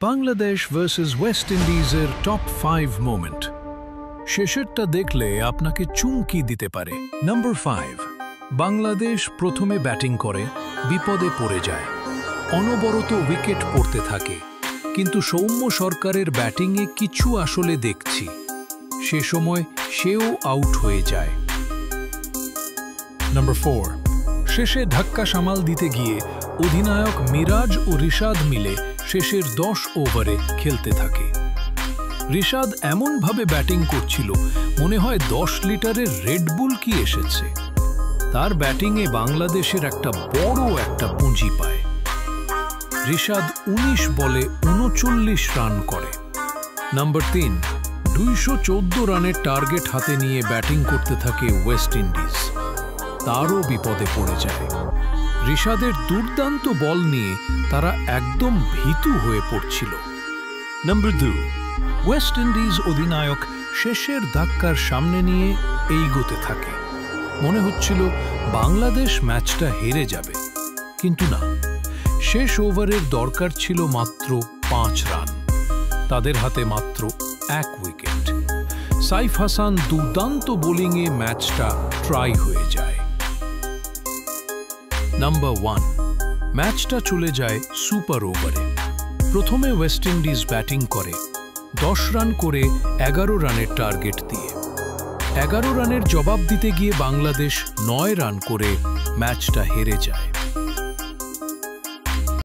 Bangladesh versus West ইন্ডিজের top 5 moment. শেষেরটা দেখলে আপনাকে চুমকি দিতে পারে। নাম্বার 5, বাংলাদেশ প্রথমে ব্যাটিং করে, বিপদে পড়ে যায়, অনবরত উইকেট পড়তে থাকে, কিন্তু সৌম্য সরকারের ব্যাটিংয়ে কিছু আসলে দেখছি। সে সময় সেও আউট হয়ে যায়। নাম্বার 4, শেষে ধাক্কা সামাল দিতে গিয়ে অধিনায়ক মিরাজ ও রিশাদ মিলে শেষের 10 ওভারে খেলতে থাকে। রিশাদ এমনভাবে ব্যাটিং করছিল মনে হয় 10 লিটারের রেডবুল কি এসেছে। তার ব্যাটিংয়ে বাংলাদেশের একটা বড় পুঁজি পায়। রিশাদ 19 বলে 39 রান করে। নাম্বার 3, 214 রানের টার্গেট হাতে নিয়ে ব্যাটিং করতে থাকে ওয়েস্ট ইন্ডিজ। তারও বিপদে পড়ে যায়। রিশাদের দুর্দান্ত বল নিয়ে তারা একদম ভীতু হয়ে পড়ছিল। নাম্বার 2, ওয়েস্ট ইন্ডিজ অধিনায়ক শেষের ধাক্কার সামনে নিয়ে এগোতে থাকে। মনে হচ্ছিল বাংলাদেশ ম্যাচটা হেরে যাবে, কিন্তু না, শেষ ওভারের দরকার ছিল মাত্র 5 রান। তাদের হাতে মাত্র 1 উইকেট। সাইফ হাসান দুর্দান্ত বোলিংয়ে ম্যাচটা ট্রাই হয়ে যায়। নাম্বার 1, ম্যাচটা চলে যায় সুপার ওভারে। প্রথমে ওয়েস্ট ইন্ডিজ ব্যাটিং করে 10 রান করে 11 রানের টার্গেট দিয়ে। 11 রানের জবাব দিতে গিয়ে বাংলাদেশ 9 রান করে ম্যাচটা হেরে যায়।